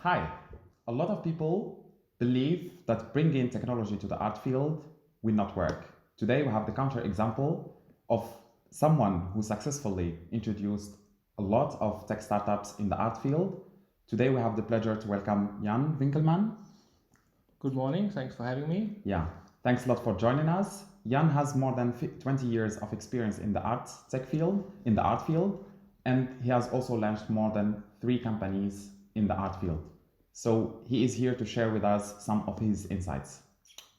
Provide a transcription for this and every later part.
Hi. A lot of people believe that bringing technology to the art field will not work. Today we have the counter example of someone who successfully introduced a lot of tech startups in the art field. Today we have the pleasure to welcome Jan Winkelmann. Good morning, thanks for having me. Yeah, thanks a lot for joining us. Jan has more than 20 years of experience in the art field, and he has also launched more than 3 companies in the art field. So he is here to share with us some of his insights.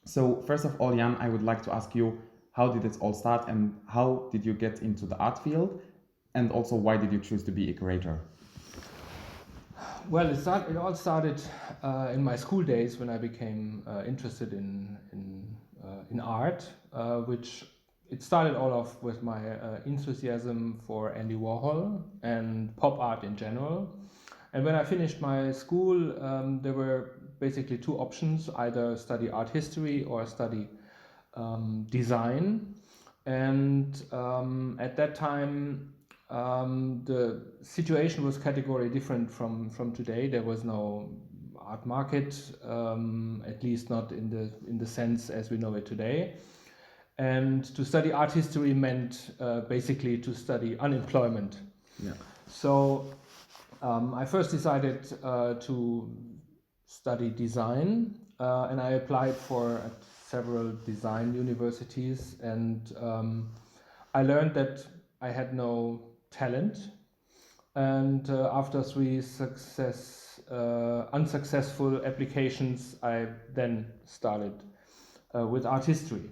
So first of all, Jan, I would like to ask you, how did it all start and how did you get into the art field? And also, why did you choose to be a curator? Well, it all started in my school days when I became interested in art, which it started all off with my enthusiasm for Andy Warhol and pop art in general. And when I finished my school, there were basically 2 options: either study art history or study design. And at that time, the situation was categorically different from today. There was no art market, at least not in the sense as we know it today. And to study art history meant basically to study unemployment. Yeah. So I first decided to study design, and I applied for several design universities, and I learned that I had no talent. And after 3 unsuccessful applications, I then started with art history.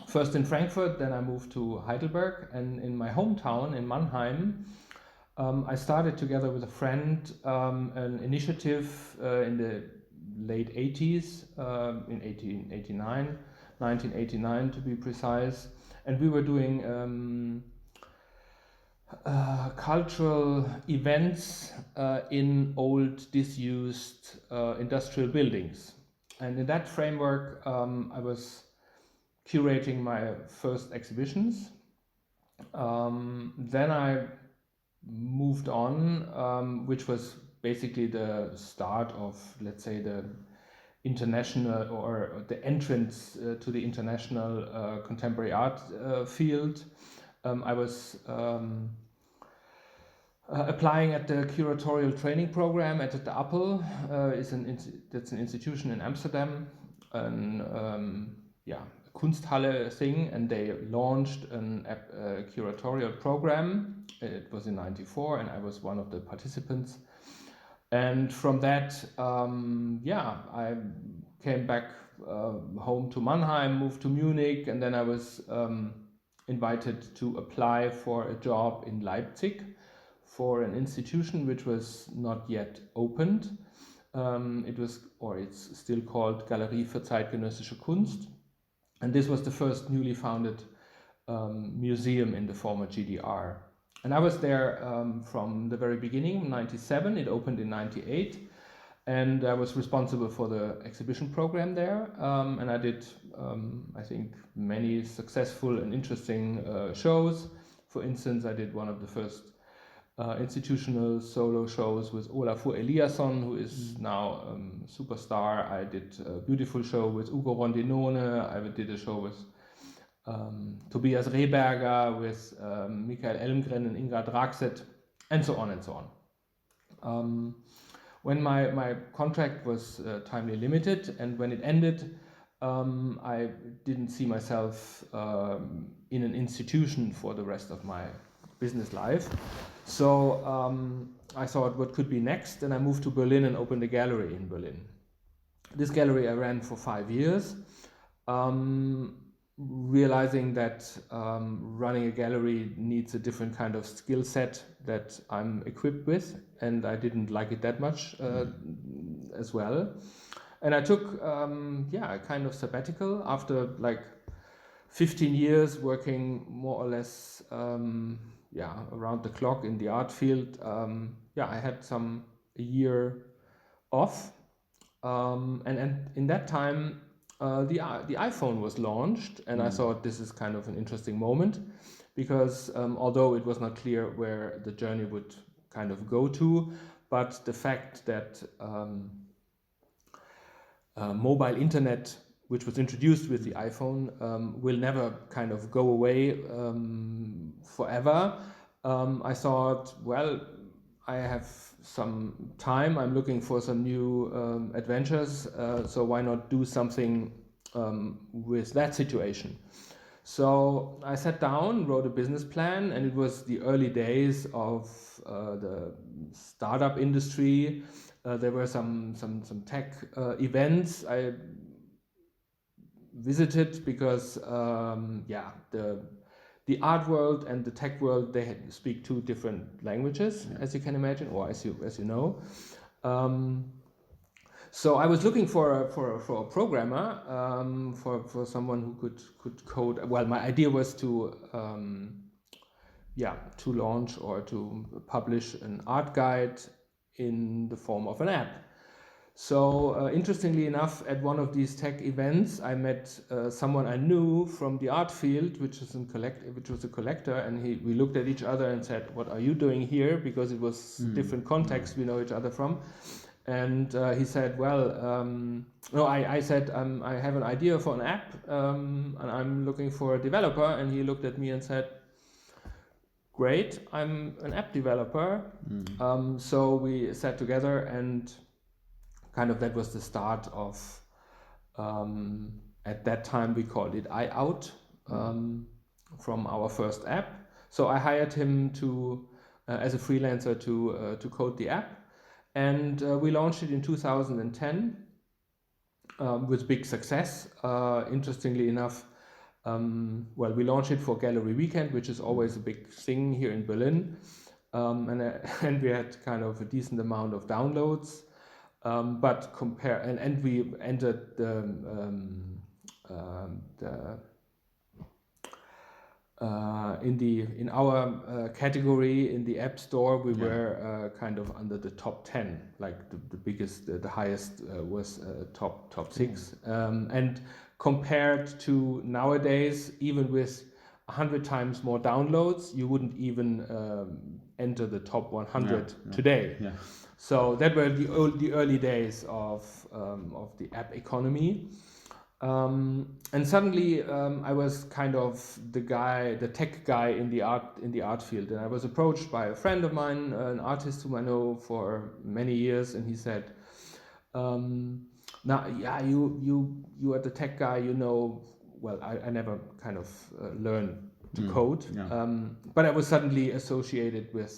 First in Frankfurt, then I moved to Heidelberg, and in my hometown in Mannheim, I started together with a friend an initiative in the late 80s, in 1989 to be precise, and we were doing cultural events in old disused industrial buildings. And in that framework, I was curating my first exhibitions. Then I moved on, which was basically the start of, let's say, the international or the entrance to the international contemporary art field. I was applying at the curatorial training program at the Appel. That's an institution in Amsterdam, a Kunsthalle thing, and they launched a curatorial program. It was in '94, and I was one of the participants. And from that, I came back home to Mannheim, moved to Munich, and then I was invited to apply for a job in Leipzig for an institution which was not yet opened. It's still called Galerie für zeitgenössische Kunst. And this was the first newly founded museum in the former GDR. And I was there from the very beginning, in '97. It opened in '98. And I was responsible for the exhibition program there. And I did, I think, many successful and interesting shows. For instance, I did one of the first institutional solo shows with Olafur Eliasson, who is now a superstar. I did a beautiful show with Ugo Rondinone. I did a show with Tobias Rehberger, with Michael Elmgren and Inga Draxet, and so on and so on. When my contract was timely limited, and when it ended, I didn't see myself in an institution for the rest of my business life. So I thought, what could be next? And I moved to Berlin and opened a gallery in Berlin. This gallery I ran for 5 years, realizing that running a gallery needs a different kind of skill set that I'm equipped with, and I didn't like it that much as well. And I took a kind of sabbatical after like 15 years working more or less around the clock in the art field. I had a year off, and in that time the iPhone was launched, and I thought this is kind of an interesting moment, because although it was not clear where the journey would kind of go to, but the fact that mobile internet, which was introduced with the iPhone, will never kind of go away forever. I thought, well, I have some time, I'm looking for some new adventures, so why not do something with that situation? So I sat down, wrote a business plan, and it was the early days of the startup industry. There were some tech events I visited because the art world and the tech world, they speak two different languages, as you can imagine, or as you know. So I was looking for a programmer, for someone who could code. Well, my idea was to launch or to publish an art guide in the form of an app. So interestingly enough, at one of these tech events, I met someone I knew from the art field, which was a collector, and we looked at each other and said, "What are you doing here?" Because it was different context we know each other from. And he said, "Well, no." I said, "I have an idea for an app, and I'm looking for a developer." And he looked at me and said, "Great, I'm an app developer." So we sat together, and kind of that was the start of, at that time we called it iOut, from our first app. So I hired him to as a freelancer to code the app, and we launched it in 2010 with big success. Interestingly enough, we launched it for Gallery Weekend, which is always a big thing here in Berlin, and we had kind of a decent amount of downloads. But we entered in our category in the App Store, we were kind of under the top 10, like the biggest, the highest was top 6. And compared to nowadays, even with 100 times more downloads, you wouldn't even enter the top 100 today. Yeah. So that were the early days of the app economy. And suddenly I was kind of the tech guy in the art field, and I was approached by a friend of mine, an artist whom I know for many years, and he said, "Now, you are the tech guy, you know." Well, I never kind of learned to code, but I was suddenly associated with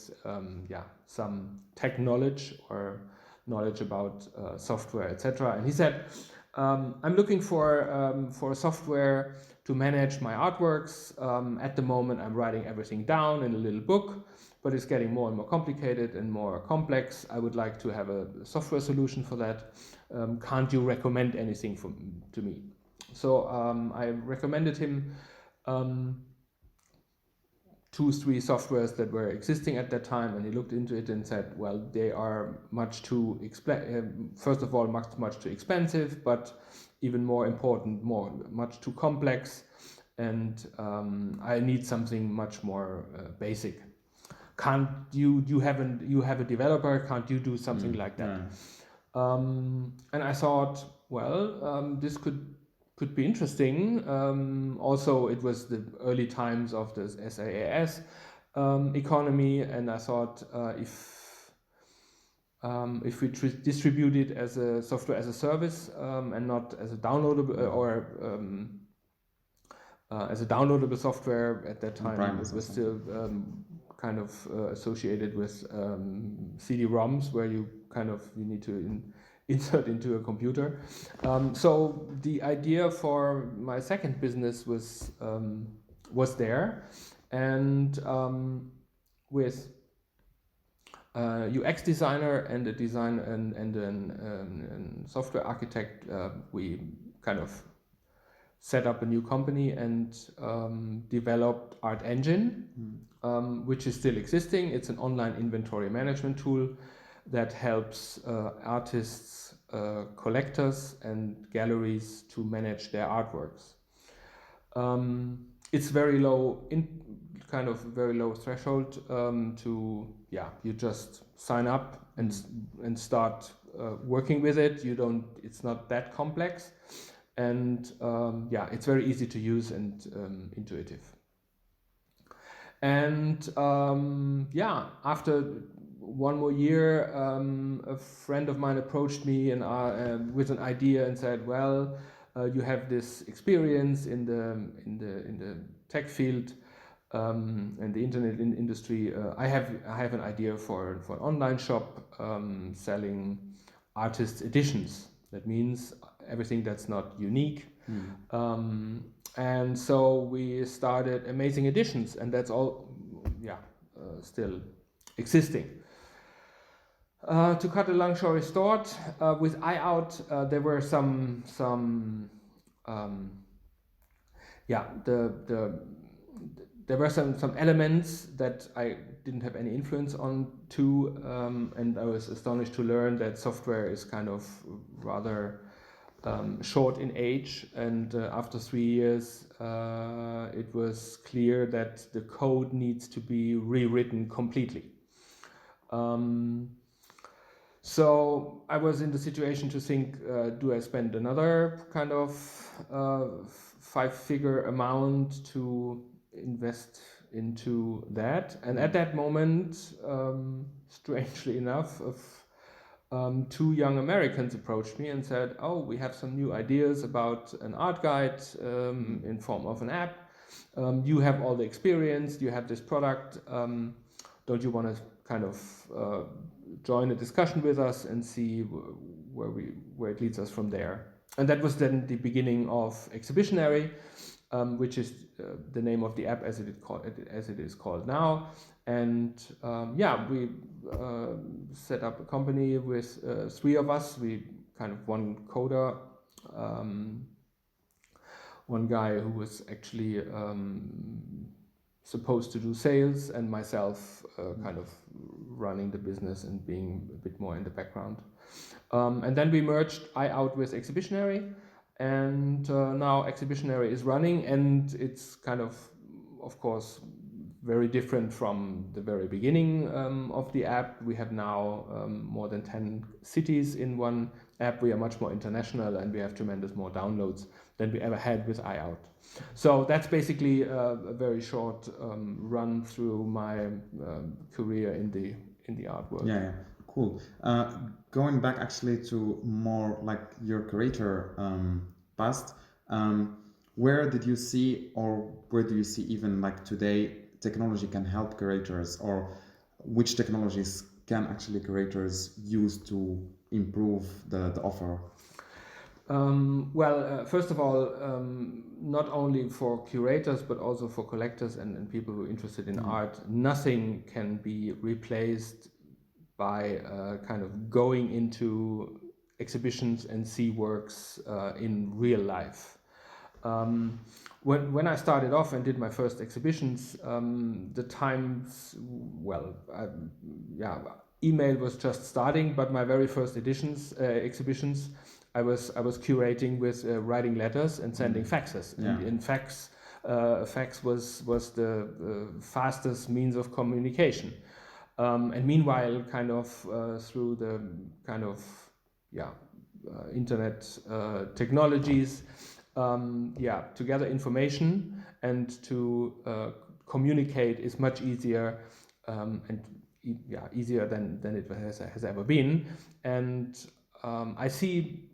some tech knowledge or knowledge about software, etc. And he said, "I'm looking for software to manage my artworks. At the moment, I'm writing everything down in a little book, but it's getting more and more complicated and more complex. I would like to have a software solution for that. Can't you recommend anything to me?" So I recommended him 2-3 softwares that were existing at that time, and he looked into it and said, "Well, they are much too first of all, much too expensive, but even more important, much too complex, and I need something much more basic. Can't you have a developer? Can't you do something like that?" And I thought, well, this could be interesting. Also, it was the early times of the SaaS economy, and I thought if we distribute it as a software as a service and not as a downloadable as a downloadable software at that time, it was still kind of associated with CD-ROMs, where you need to insert into a computer. So the idea for my second business was there, and with UX designer and a designer and software architect, we kind of set up a new company and developed Art Engine, which is still existing. It's an online inventory management tool that helps artists, collectors, and galleries to manage their artworks. It's very low, very low threshold you just sign up and start working with it. It's not that complex, and it's very easy to use and intuitive. And after one more year, a friend of mine approached me and with an idea and said, "Well, you have this experience in the tech field and the internet industry. I have an idea for an online shop selling artists' editions. That means everything that's not unique." And so we started Amazing Editions, and that's all, still existing. To cut a long story short, with iOut, there were there were some elements that I didn't have any influence on too, and I was astonished to learn that software is kind of rather short in age, and after 3 years it was clear that the code needs to be rewritten completely. So I was in the situation to think, do I spend another kind of 5-figure amount to invest into that? And at that moment, strangely enough, 2 young Americans approached me and said, "Oh, we have some new ideas about an art guide in form of an app. You have all the experience, you have this product. Don't you want to kind of join a discussion with us and see where it leads us from there?" And that was then the beginning of Exhibitionary, which is the name of the app as it is called now. And we set up a company with 3 of us. We kind of one coder, one guy who was actually supposed to do sales, and myself kind of running the business and being a bit more in the background. And then we merged iOut with Exhibitionary, and now Exhibitionary is running, and it's kind of course, very different from the very beginning of the app. We have now more than 10 cities in one app. We are much more international, and we have tremendous more downloads than we ever had with iOut. So that's basically a very short run through my career in the art world. Yeah, cool. Going back actually to more like your creator past, where did you see, or where do you see even like today, technology can help curators, or which technologies can actually curators use to improve the offer? First of all, not only for curators but also for collectors and people who are interested in art, nothing can be replaced by kind of going into exhibitions and see works in real life. When I started off and did my first exhibitions, the times, email was just starting, but my very first exhibitions, I was curating with writing letters and sending faxes. Yeah. And in fax was the fastest means of communication. And meanwhile, kind of through the kind of internet technologies, to gather information and to communicate is much easier, easier than it has ever been. And I see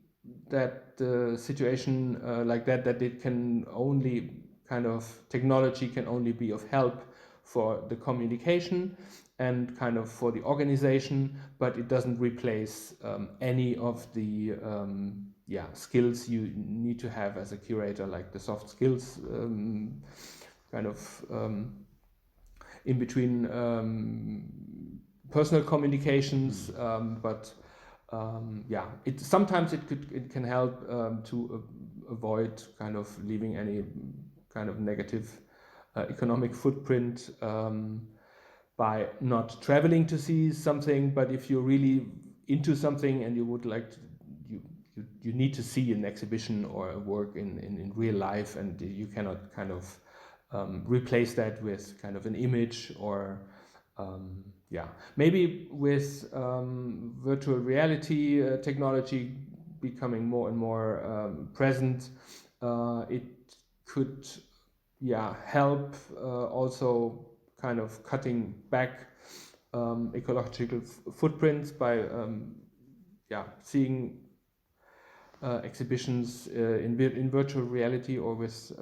that the situation like that it can only kind of, technology can only be of help for the communication and kind of for the organization, but it doesn't replace any of the skills you need to have as a curator, like the soft skills, kind of in between personal communications, but sometimes it can help to avoid kind of leaving any kind of negative economic footprint by not traveling to see something. But if you're really into something and you would like to, you need to see an exhibition or a work in real life, and you cannot kind of replace that with kind of an image or yeah, maybe with virtual reality technology becoming more and more present, it could, yeah, help also kind of cutting back ecological footprints by yeah, seeing exhibitions in virtual reality or with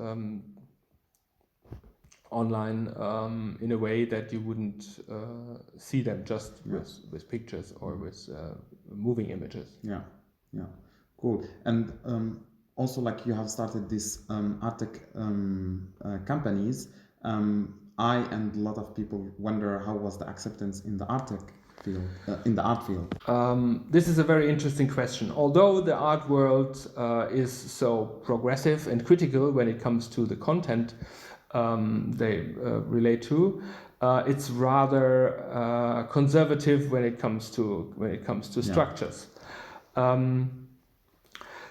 online in a way that you wouldn't see them just with pictures or with moving images. Yeah, yeah, cool. And also, like, you have started this art tech companies. I and a lot of people wonder how was the acceptance in the art tech field, in the art field. This is a very interesting question. Although the art world is so progressive and critical when it comes to the content they relate to, it's rather conservative when it comes to structures.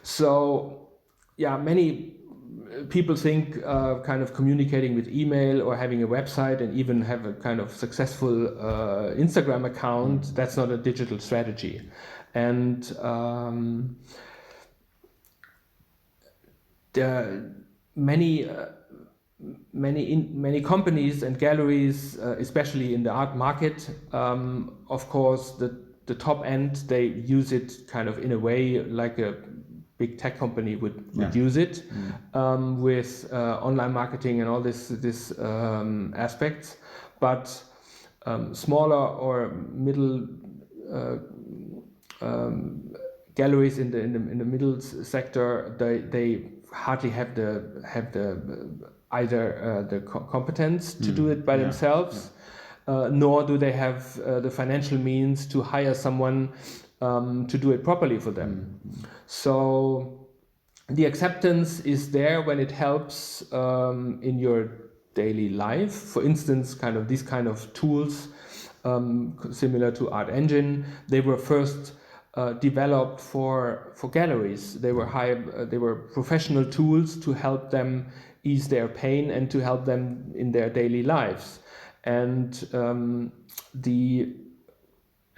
So, yeah, many people think kind of communicating with email or having a website and even have a kind of successful Instagram account, that's not a digital strategy. And many companies and galleries, especially in the art market, of course, the top end, they use it kind of in a way like a big tech company would use it, with online marketing and all this aspects. But smaller or middle galleries in the middle sector, they hardly have the either the competence to do it by themselves, nor do they have the financial means to hire someone to do it properly for them. So the acceptance is there when it helps in your daily life. For instance, kind of these kind of tools, similar to Art Engine, they were first developed for galleries. They were professional tools to help them ease their pain and to help them in their daily lives. And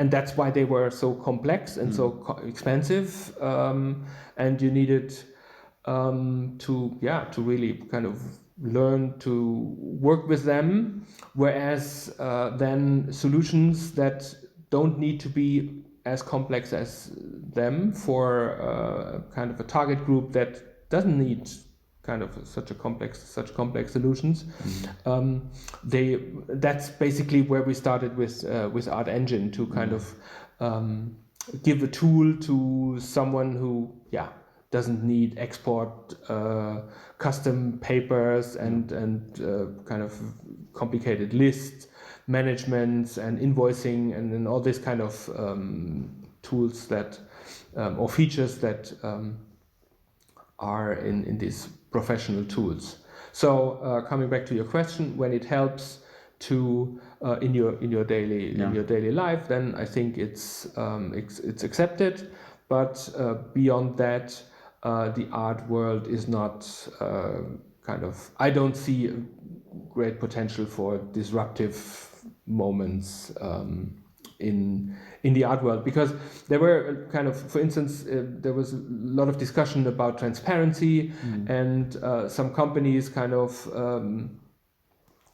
and that's why they were so complex and so expensive, and you needed to really kind of learn to work with them. Whereas then solutions that don't need to be as complex as them for kind of a target group that doesn't need kind of such complex solutions. That's basically where we started with Art Engine, to kind of give a tool to someone who doesn't need export custom papers and kind of complicated lists, managements and invoicing and all this kind of tools that or features that are in these professional tools. So coming back to your question, when it helps to in your daily life, then I think it's accepted. But beyond that, the art world is not kind of. I don't see great potential for disruptive moments in the art world, because there were kind of, for instance, there was a lot of discussion about transparency, and some companies kind of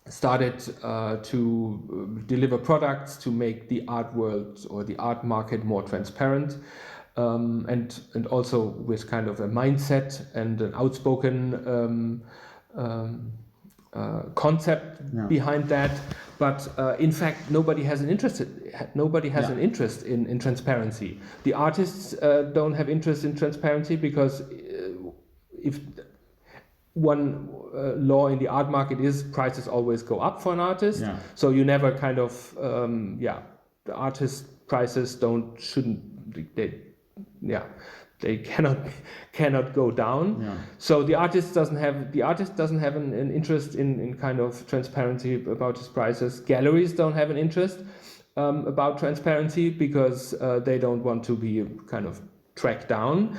started to deliver products to make the art world or the art market more transparent, and also with kind of a mindset and an outspoken concept behind that. But in fact, nobody has an interest in transparency. The artists don't have interest in transparency, because if one law in the art market is prices always go up for an artist, so you never kind of the artist prices they cannot go down. So the artist doesn't have an interest in kind of transparency about his prices. Galleries don't have an interest about transparency, because they don't want to be kind of tracked down,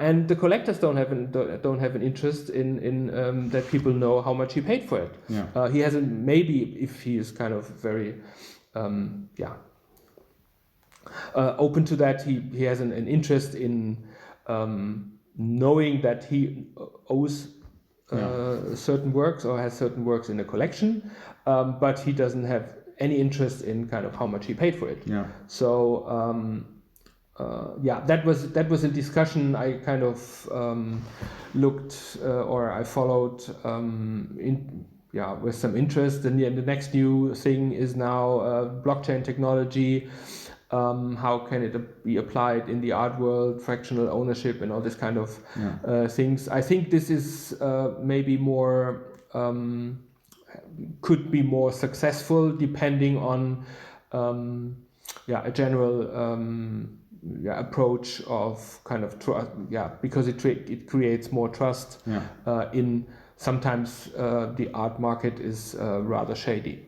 and the collectors don't have an interest in that people know how much he paid for it. He hasn't, maybe if he is kind of very open to that. He has an interest in knowing that he owes certain works or has certain works in a collection, but he doesn't have any interest in kind of how much he paid for it. Yeah. So that was a discussion I kind of looked or I followed with some interest. And the next new thing is now blockchain technology. How can it be applied in the art world, fractional ownership, and all this kind of things? I think this is maybe more could be more successful depending on a general approach of kind of trust. Because it creates more trust in. Sometimes the art market is rather shady.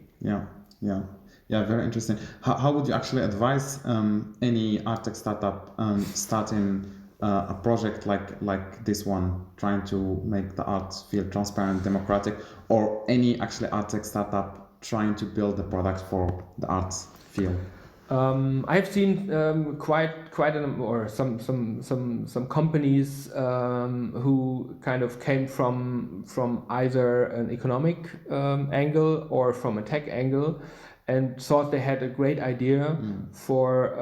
Yeah, very interesting. How would you actually advise any art tech startup starting a project like this one, trying to make the art feel transparent, democratic, or any actually art tech startup trying to build a product for the arts field? I've seen some companies who kind of came from either an economic angle or from a tech angle, and thought they had a great idea for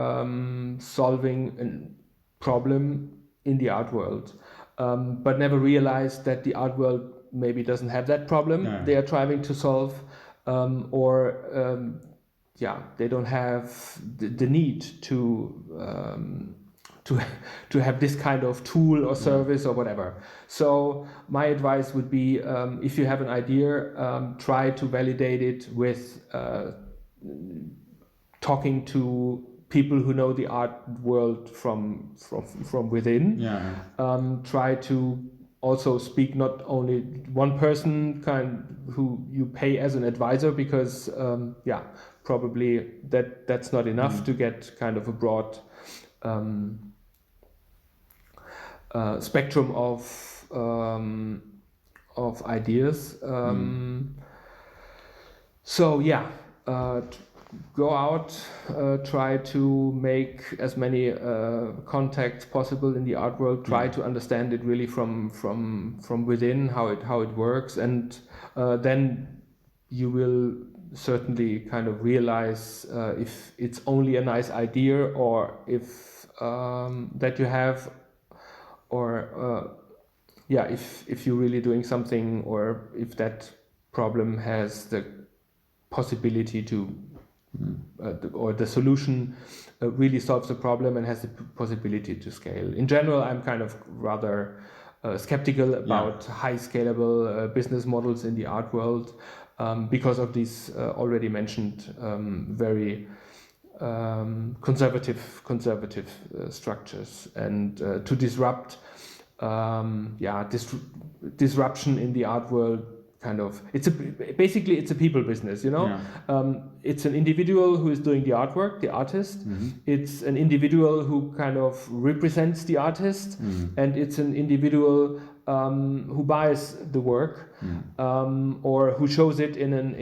solving a problem in the art world, but never realized that the art world maybe doesn't have that problem they are trying to solve, they don't have the need to have this kind of tool or service or whatever. So my advice would be, if you have an idea, try to validate it with talking to people who know the art world from within. Try to also speak not only one person who you pay as an advisor, because probably that's not enough to get kind of a broad spectrum of ideas. Go out, try to make as many contacts possible in the art world. Try to understand it really from within, how it works, and then you will certainly kind of realize if it's only a nice idea, or if that you have, or if you're really doing something, or if that problem has the possibility to or the solution really solves the problem and has the possibility to scale. In general, I'm kind of rather skeptical about high scalable business models in the art world, because of these already mentioned very conservative structures, and to disrupt disruption in the art world. It's a people business, It's an individual who is doing the artwork, the artist. It's an individual who kind of represents the artist, and it's an individual who buys the work, or who shows it in an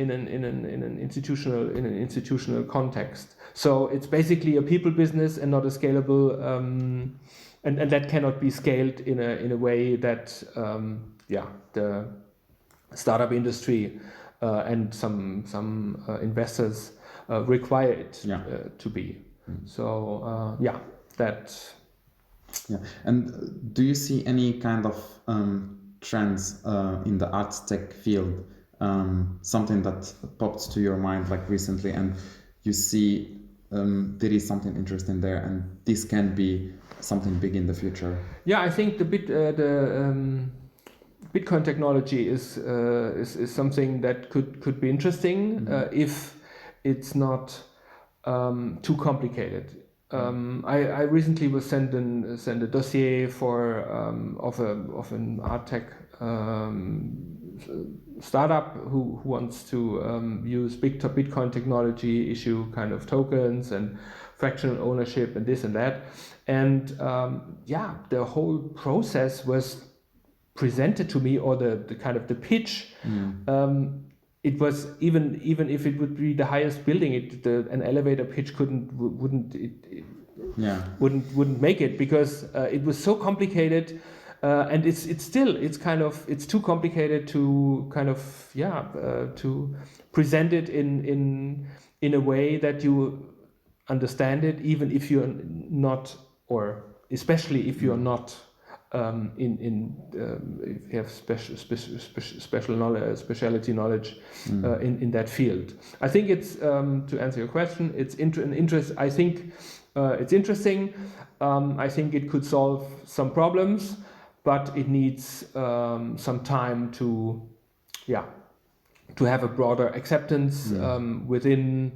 institutional context. So it's basically a people business and not a scalable, and that cannot be scaled in a way that the startup industry and some investors require it to be. So that. Yeah, and do you see any kind of trends in the art tech field? Something that popped to your mind like recently, and you see there is something interesting there, and this can be something big in the future. Yeah, I think the Bitcoin technology is something that could be interesting if it's not too complicated. I recently was sent a dossier for of an art tech startup who wants to use Bitcoin technology, issue kind of tokens and fractional ownership and this and that, and the whole process was presented to me, or the kind of the pitch it was even if it would be the highest building, an elevator pitch wouldn't make it, because it was so complicated, and it's too complicated to to present it in a way that you understand it, even if you're not, or especially if you're not if you have specialty knowledge in that field. I think it's to answer your question, it's I think it's interesting. I think it could solve some problems, but it needs some time to have a broader acceptance within,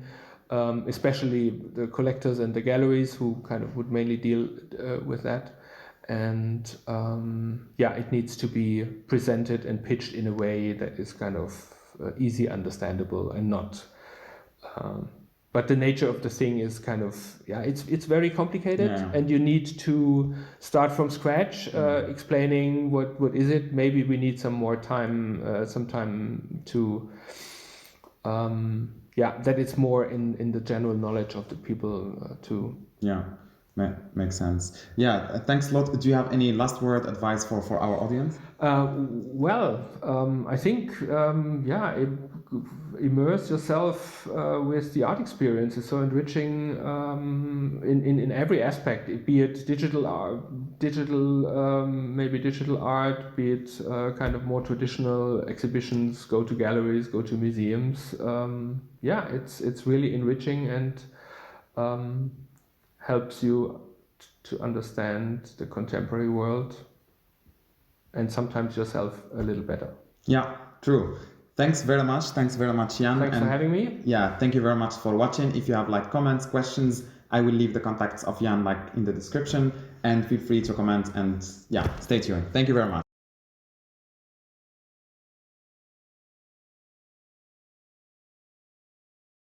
especially the collectors and the galleries, who kind of would mainly deal with that. And it needs to be presented and pitched in a way that is kind of easy understandable, and not. But the nature of the thing is kind of it's very complicated, and you need to start from scratch, explaining what is it. Maybe we need some more time, to that it's more in the general knowledge of the people to. Yeah. Makes sense. Yeah, thanks a lot. Do you have any last word advice for our audience? I think immerse yourself with the art experience. It's so enriching in every aspect, be it digital art, be it kind of more traditional exhibitions, go to galleries, go to museums. It's really enriching, and helps you to understand the contemporary world, and sometimes yourself a little better. Yeah, true. Thanks very much, Jan. Thanks for having me. Yeah, thank you very much for watching. If you have comments, questions, I will leave the contacts of Jan in the description, and feel free to comment, and stay tuned. Thank you very much.